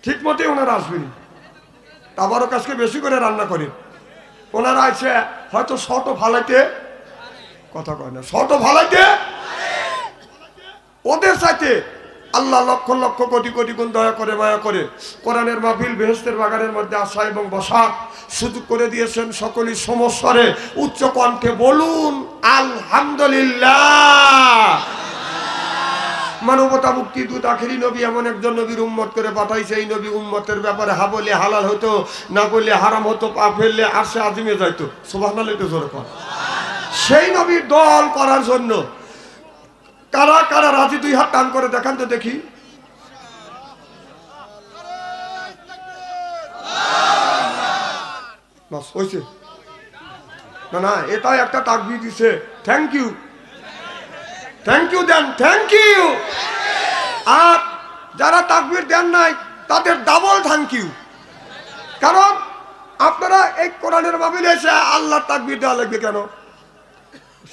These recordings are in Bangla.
ঠিক মতোই ওনারা আসবেন। তাবারক আজকে বেশি করে রান্না করেন। ওনারা আছে হয়তো শত ফালাইতে কথা কয় না, শত ফালাইতে ওদের সাথে আল্লাহ লক্ষ লক্ষ কোটি কোটি গুণ দয়া করে মায়া করে কোরআনের মাহফিল বেহেশতের বাগানের মধ্যে আসা এবং বসা সুযোগ করে দিয়েছেন। সকলেই সমস্বরে উচ্চ কণ্ঠে বলুন আলহামদুলিল্লাহ। মানবতা মুক্তি দূত আখেরি নবী এমন একজন নবীর উম্মত করে পাঠাইছে। এই নবী উম্মতের ব্যাপারে হা বললে হালাল হতো, না বললে হারাম হতো, পা ফেললে আরশে আজিমে যাইতো। সুবহানাল্লাহ তো জোরে কর। সেই নবীর দল করার জন্য কারা কারা রাজি? দুই হাত টান করে দেখান তো দেখি। বাস হইছে না? না, এটাই একটা তাকবীর দিছে। থ্যাংক ইউ, থ্যাংক ইউ দেন, থ্যাংক ইউ। আর যারা তাকবীর দেন নাই তাদের ডাবল থ্যাংক ইউ। কারণ আপনারা এই কোরআনের মাহফিলে এসে আল্লাহর তাকবীর দেওয়া লাগবে কেন?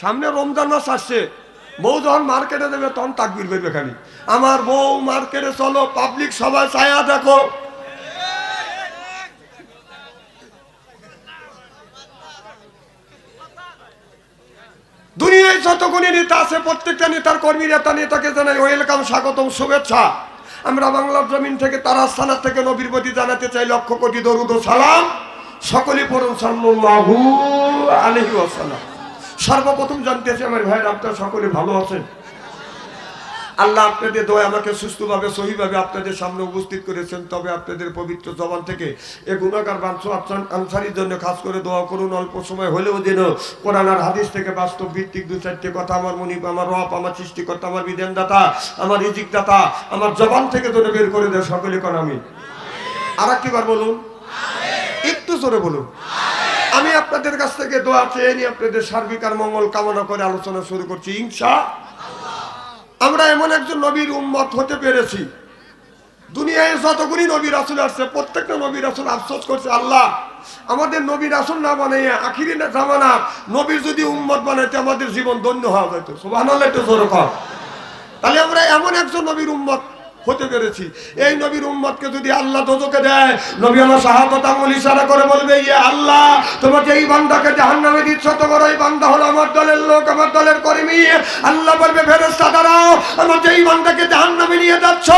সামনে রমজান মাস আসছে, বউ যখন মার্কেটে দেবে তখন তাকবীর করবে খালি। আমার বউ মার্কেটে চলো, পাবলিক সবাই ছায়া দেখো। দুনিয়ায় যতগুলি নেতা আছে প্রত্যেকটা নেতার কর্মী নেতাকে জানাই ওয়েলকাম, স্বাগতম, শুভেচ্ছা। আমরা বাংলার জমিন থেকে তার আস্থানার থেকে নবীর প্রতি জানাতে চাই লক্ষ কোটি দরুদ ও সালাম। সকলে পড়ুন সাল্লাল্লাহু আলাইহি ওয়াসাল্লাম। সর্বপ্রথম জানতেছি আমার ভাইয়ের আপনারা সকলে ভালো আছেন? আল্লাহ আপনাদের দোয়া আমাকে সুস্থভাবে সহিভাবে আপনাদের সামনে উপস্থিত করেছেন। তবে আপনাদের পবিত্র জবান থেকে এ গুণাগার বাঞ্ছ আনসারির জন্য খাস করে দোয়া করুন। অল্প সময় হলেও যেন কোরআন আর হাদিস থেকে বাস্তব ভিত্তিক দু চারটে কথা আমার মনিব, আমার রব, আমার সৃষ্টিকর্তা, আমার বিধানদাতা, আমার রিজিকদাতা আমার জবান থেকে যেন বের করে দেয়। সকলে কোন আমি আর একবার বলুন, একটু জোরে বলুন। আমি আপনাদের কাছ থেকে দোয়া চেয়ে নিয়ে আপনাদের সার্বিক আর মঙ্গল কামনা করে আলোচনা শুরু করছি ইনশাআল্লাহ। আমরা এমন একজন নবীর উম্মত হতে পেরেছি। দুনিয়ায় যতগুলি নবী রাসূল আসছে প্রত্যেকটা নবী রাসূল আফসোস করছে, আল্লাহ আমাদের নবী রাসূল না বানাইয়া আখিরি জামানা নবীর যদি উম্মত বানাইতে আমাদের জীবন ধন্য হওয়া যেত। সুবহানাল্লাহ একটু জোরে কর। তাহলে আমরা এমন একজন নবীর উম্মত হতে পেরেছি। এই নবীর উম্মতকে যদি আল্লাহ দোজখে দেয়, নবী আমার শাহাদাত আঙ্গুল ইশারা করে বলবে, ইয়া আল্লাহ তোমাকে এই বান্দাকে জাহান্নামে দিচ্ছ, তোমার ওই বান্দা হলো আমার দলের লোক, আমার দলের কর্মী। আল্লাহ বলবে, ফেরেশতা দাঁড়াও, আমার যেই বান্দাকে জাহান্নামে নিয়ে যাচ্ছ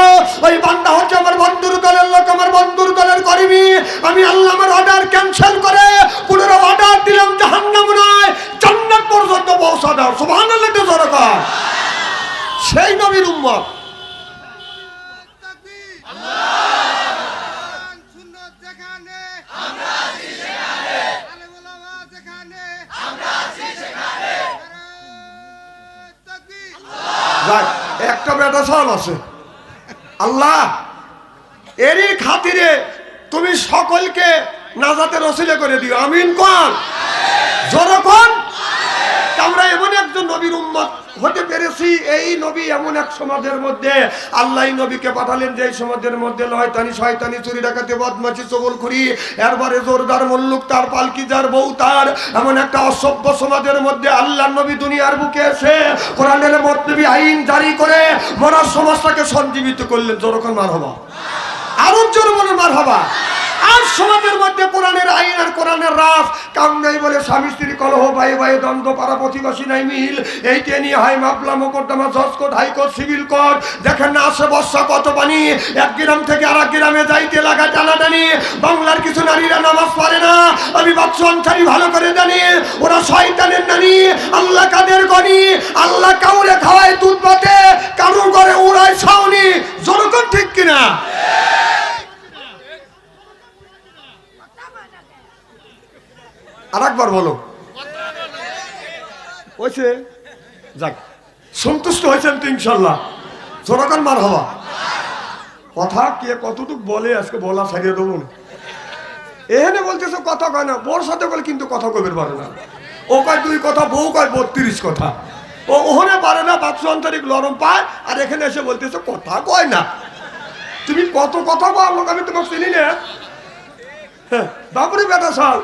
ওই বান্দা হচ্ছে আমার বন্ধুর দলের লোক, আমার বন্ধুর দলের কর্মী। আমি আল্লাহ আমার অর্ডার ক্যান্সেল করে পুনরায় অর্ডার দিলাম জাহান্নাম নয় জান্নাত পর্যন্ত পৌঁছা দাও। সুবহানাল্লাহ তো জোরে কর। সেই নবীর উম্মত একটা বেটা সাল আছে। আল্লাহ এরই খাতিরে তুমি সকলকে নাজাতের ওসিলা করে দিও, আমিন কোন যখন আমরা এমন একজন নবীর উম্মত হতে পেরেছি। এই নবী এমন এক সমাজের মধ্যে আল্লাহ নবীকে পাঠালেন যে সমাজের মধ্যে লয়তানি শয়তানি চুরি ডাকাতি বদমাশি চগলখড়ি এরবারে জোরদার মুল্লুক তার পালকি যার বউ তার এমন একটা অসভ্য সমাজের মধ্যে আল্লাহ নবী দুনিয়ার বুকে এসে কোরআনের মধ্যে আইন জারি করে মরার সমাজটাকে সঞ্জীবিত করলেন। যখন মারহাবা, আরো জোর বলে মারহাবা। আর সমাজের মধ্যে কোরআনের আইন আর কোরআনের রাস কাম নাই বলে স্বামী স্ত্রী কলহ, ভাই ভাই দ্বন্দ্ব, পাড়া প্রতিবেশী নাই মিল, এইটা নিয়ে হয় মামলা মোকদ্দমা, জজ কোর্ট, হাইকোর্ট, সিভিল কোর্ট। দেখেন না আসে বর্ষা কত পানি, এক গ্রাম থেকে আর এক গ্রামে যাইতে লাগা টানাটানি। বাংলার কিছু নারীরা নামাজ পড়ে না, আমি বাচ্চা আনসারি ভালো করে জানি, ওরা শয়তানের নারী। আল্লাহ কাদের গনি, আল্লাহ কাউরে খাওয়ায় দুধ ভাতে, কারুর ঘরে উড়ায় ছাউনি। জনগণ ঠিক কিনা? আর একবার বলো। হয়েছে? যাক, সন্তুষ্ট হয়েছেন তো ইনশাল্লাহ। জোরাকান মার হওয়া কথা কে কতটুক বলে আজকে বলা ছাড়িয়ে দেবো। এখানে বলতেছে কথা কয় না, বোর সাথে বলে কিন্তু কথা কবের পারে না। ও কয় 2 কথা, বউ কয় 32 কথা। ও ওখানে পারে না, বাচ্চা আন্তরিক লরম পায়, আর এখানে এসে বলতেছে কথা কয় না। তুমি কত কথা বলো, আমি তোমাকে চিনি না। হ্যাঁ বাবুরে বেটা সাল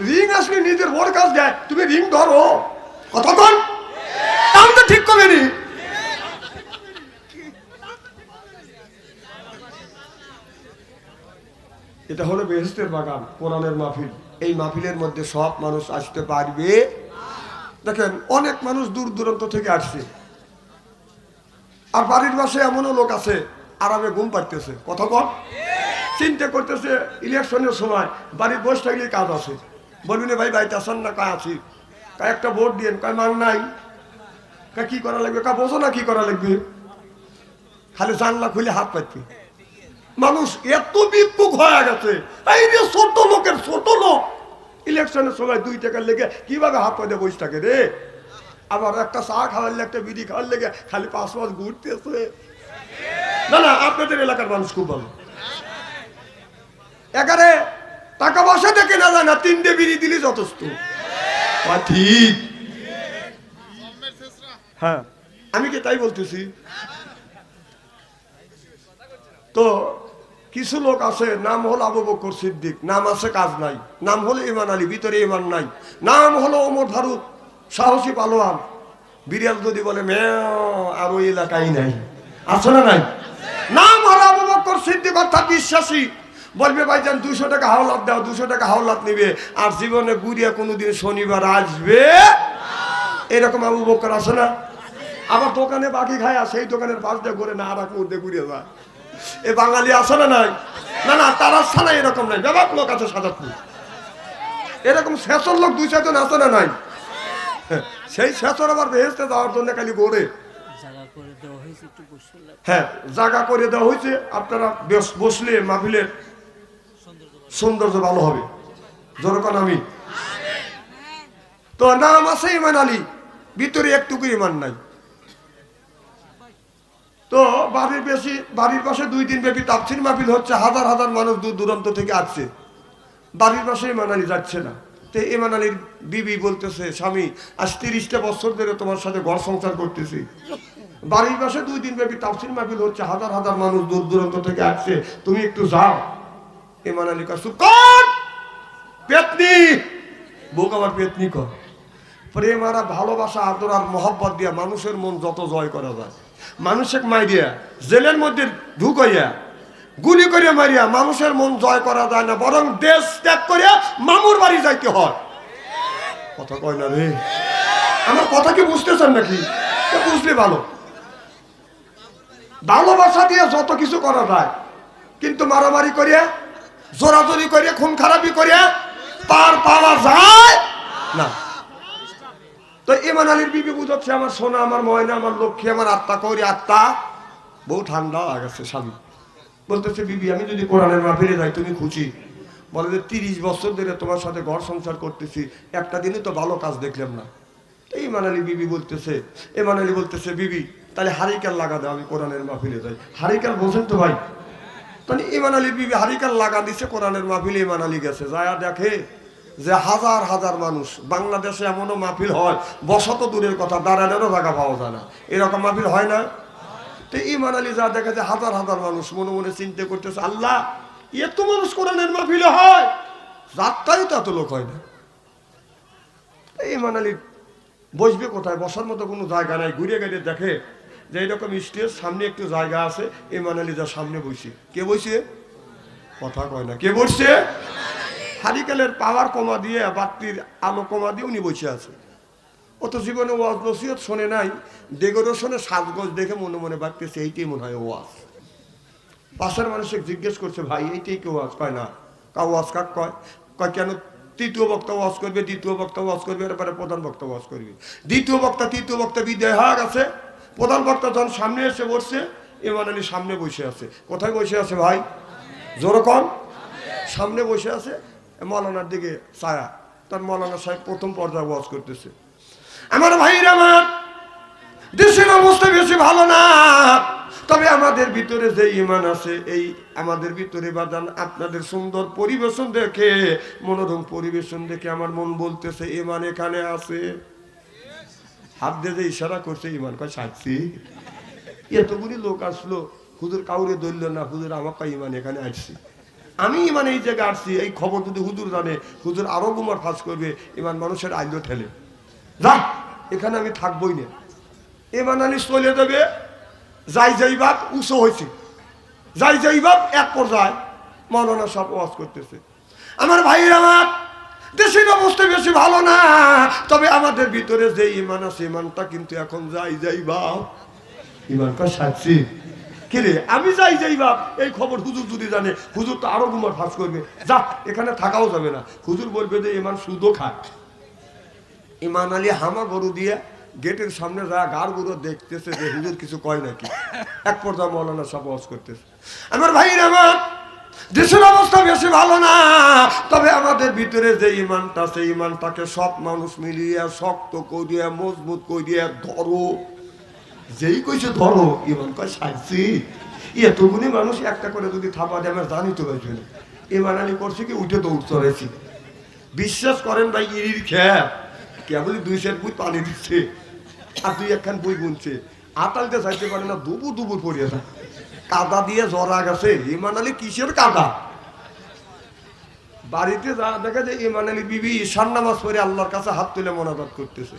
রিং আসলে নিজের ওর কাজ দেয়, তুমি রিং ধরো কতক্ষণ আমি তো ঠিক করবে নি। এটা হলো বেহেশতের বাগান, কোরআনের মাহফিল। এই মাহফিলের মধ্যে সব মানুষ আসতে পারবে? দেখেন অনেক মানুষ দূর দূরান্ত থেকে আসছে, আর বাড়ির পাশে এমনও লোক আছে আরামে ঘুম পাড়তেছে, কথা কম চিন্তা করতেছে ইলেকশনের সময় বাড়ির বসে থাকলে কাজ আছে। বলবি না ভাই বাড়িতে আসেন না, কাজ আছি, একটা ভোট দিয়েন, কয় মান নাই, কি করা লাগবে, বোঝো না কি করা লাগবে, খালি জানলা খুলে হাত পাইতে। মানুষ এত বিক্ষুক হয়ে গেছে, এই যে ছোট লোকের ছোট লোক ইলেকশনের সময় 2 টাকার লেগে কিভাবে হাত পাইতে বসে থাকে রে। আবার একটা চা খাওয়ার লেগে, একটা বিড়ি খাওয়ার লেগে খালি 5 মাস ঘুরতেছে। না না, আপনাদের এলাকার মানুষ খুব ভালো, একারে টাকা পয়সা দেখে না যায় না, 3টে বিড়ি দিলে যথেষ্ট। ঠিক, হ্যাঁ আমি কি তাই বলতেছি? তো কিছু লোক আছে, নাম হলো আবু বকর সিদ্দিক, নাম আছে কাজ নাই, নাম হলো ইমান আলী, ভিতরে ইমান নাই, নাম হলো ওমর ফারুক, সাহসী পালোয়ান, বিড়াল যদি বলে মেও, আর ওই এলাকায় নাই, আছে না নাই? নাম হলো আবু বকর সিদ্দিক, অর্থাৎ বিশ্বাসী। বলবে ভাইজান 200 টাকা হাওলাত দাও, 200 টাকা হাওলাত নিবে, আর জীবনে গুড়িয়া কোনোদিন শনিবার আসবে, এরকম আবু বকর আছে না? আবার দোকানে বাকি খায়, আর সেই দোকানের পাশ দিয়ে ঘুরে না, আর এক মধ্যে ঘুরিয়ে যায়। এ বাঙালি আছে না নাই? না না, তারা ছাড়া এরকম নাই, ব্যাপক লোক আছে সাজাদপুর, এরকম শেষর লোক 2-4 জন আছে না নাই? সেই শেষর আবার বেহেশতে যাওয়ার জন্য খালি ঘোরে। হ্যাঁ, জায়গা করে দেওয়া হয়েছে, আপনারা বসলে মাহফিলের সৌন্দর্য ভালো হবে। যেরকম আমি তো নাম আছে ইমান আলী, ভিতরে একটুকু ইমান নাই। তো বাড়ির পাশে 2 দিন ব্যাপী তাফসীর মাহফিল হচ্ছে, হাজার হাজার মানুষ দূর দূরান্ত থেকে আসছে, বাড়ির পাশে ইমান আলী যাচ্ছে না। তো ইমান আলীর বিবি বলতেছে, স্বামী আজ 30টা বছর ধরে তোমার সাথে ঘর সংসার করতেছি, বাড়ির পাশে 2 দিন ব্যাপী তাফসীর মাহফিল হচ্ছে, হাজার হাজার মানুষ দূর দূরান্ত থেকে আসছে, তুমি একটু যাও। ইমান আলী কাছে পেতনি, বউক আমার পেতনি কর। প্রেম আর ভালোবাসা, আদর আর মহব্বত দিয়া মানুষের মন যত জয় করা যায়, মানুষের মাইরিয়া জেলের মধ্যে ঢুকাইয়া গুলি করিয়া মারিয়া মানুষের মন জয় করা যায় না, বরং দেশ ত্যাগ করিয়া মামুর বাড়ি যাইতে হয়। কথা কয় না রে, আমার কথা কি বুঝতেছেন নাকি? বুঝলে ভালো। ভালোবাসা দিয়ে যত কিছু করা যায়, কিন্তু মারামারি করিয়া, জোরাজোরি করিয়া, খুন খারাপি করিয়া পার পাওয়া যায় না। তো ইমান আলীর বিবি বুঝাচ্ছে, আমার সোনা, আমার ময়না, আমার লক্ষ্মী, আমার আত্মা, করি আত্মা। বউ ঠান্ডা হয়ে গেছে, স্বামী বলতেছে, বিবি আমি যদি কোরআনের মাহফিলে যাই তুমি খুশি? বলে যে 30 বছর ধরে তোমার সাথে ঘর সংসার করতেছি, একটা দিনে তো ভালো কাজ দেখলাম না। ইমান আলী বিবি বলতেছে, ইমান আলী বলতেছে, বিবি তাহলে হারিকেল লাগা দাও, আমি কোরআনের মাহফিলে যাই। হারিকেল বোঝেন তো ভাই? তাহলে ইমান আলীর বিবি হারিকেল লাগা দিছে, কোরআনের মাহফিলে ইমান আলী গেছে, যায় দেখে যে হাজার হাজার মানুষ। বাংলাদেশে এমনও মাহফিল হয়, বসত দূরের কথা, দাঁড়ানোরও জায়গা পাওয়া যায় না, এরকম মাহফিল হয় না? তো ইমান আলী যা দেখে যে হাজার হাজার মানুষ, মনে মনে চিন্তা করতেছে, আল্লাহ এত মানুষ কোরআনের মাহফিলে হয়, যাত্রাই তো এত লোক হয় না। ইমান আলী বসবে কোথায়, বসার মতো কোনো জায়গা নাই, ঘুরে গেলে দেখে যে এইরকম স্টেজ সামনে একটু জায়গা আছে, ইমান আলী যা সামনে বসে। কে বসে? কথা কয় না, কে বসছে? হারিকেলের পাওয়ার কমা দিয়ে, বাতির আলো কমা দিয়ে উনি বসে আছে। ও তো জীবনে ওয়াজ নসিহত শোনে নাই, ডেকোরেশনে সাজগোজ দেখে মনে মনে ভাবতেছে এইটাই মনে হয় ওয়াজ। পাশের মানুষকে জিজ্ঞেস করছে, ভাই এইটাই কি ওয়াজ? কয় না। ওয়াজ কাক কয়? কয় কেন? তৃতীয় বক্তা ওয়াজ করবে, দ্বিতীয় বক্তা ওয়াজ করবে, এরপরে প্রধান বক্তা ওয়াজ করবে। দ্বিতীয় বক্তা তৃতীয় বক্তা বিদায় হয়ে গেছে, প্রধান বক্তা যখন সামনে এসে বসছে, ইমান আলী সামনে বসে আছে। কোথায় বসে আছে ভাই? যেরকম সামনে বসে আছে, মৌলানার দিকে ছায়া, তার মৌলানা সাহেব প্রথম পর্যায়ে ওয়াজ করতেছে। আমার ভাইরা, আমার দেশের অবস্থা বেশি ভালো না, তবে আমাদের ভিতরে যে ইমান আছে, এই আমাদের ভিতরে বাজান আপনাদের সুন্দর পরিবেশন দেখে, মনোরম পরিবেশন দেখে আমার মন বলতেছে ইমান এখানে আছে। হাত দিয়ে যে ইশারা করছে, ইমান কয় সাচ্ছি। এতগুলি লোক আসলো, হুজুর কাউরে ধরল না, হুজুর আমাকে ইমান এখানে আসছি, আমি ইমান এই জায়গায় আসছি। এই খবর যদি হুজুর জানে, হুজুর আরো গুমার ফাঁস করবে, ইমান মানুষের আইলো ঠেলে, যা এখানে আমি থাকবোই না। ইমান আলী চলে যাবে, যাই বাপ উঁচু হয়েছে, যাই বাপ এক পর্যায়ে মৌলানা সাহেব ওয়াজ করতেছে, আমার ভাইয়ের আমার দেশের অবস্থা বেশি ভালো না, তবে আমাদের ভিতরে যে ইমান আছে ইমানটা কিন্তু এখন যাই বাপ। ইমানটা সাচ্ছি কিরে, আমি যাই বাপ। এই খবর হুজুর যদি জানে, হুজুর তো আরো গুমার ফাঁস করবে, যা এখানে থাকাও যাবে না। হুজুর বলবে যে ইমান সুদও খায়। ইমান আলী হামা গরু দিয়ে গেটের সামনে যা গার গরু দেখতেছে যে হুজুর কিছু কয় নাকি। এক পর্যায়ে মৌলানা সাহেব ওয়াজ করতেছে, আমার ভাইয়ের আমার দেশের অবস্থা বেশি ভালো না, তবে আমাদের ভিতরে যে ইমানটা সেই ইমানটাকে সব মানুষ মিলিয়ে শক্ত করিয়া মজবুত করিয়া ধরো। যেই কইছে ধরো, ইমান কয় সাইছি। এতগুলি মানুষ একটা করে যদি থাপা দেয় আমার জানি তো পারবে না। ইমান আলী করছে কি, উঠে দৌড় চড়াইছি। বিশ্বাস করেন ভাই, ইরির খেয়া কেবল 2 সের বই পানি দিচ্ছে আর 2-1 বই বুনছে। আতালতে চাইতে পারে না, দুবুর পড়িয়ে যায়। কাদা দিয়ে জরা গেছে। ইমান আলী কিসের কাদা? বাড়িতে যা দেখা যায় ইমান আলী বিবি ঈশান নামাজ পড়ে আল্লাহর কাছে হাত তুলে মোনাজাত করতেছে,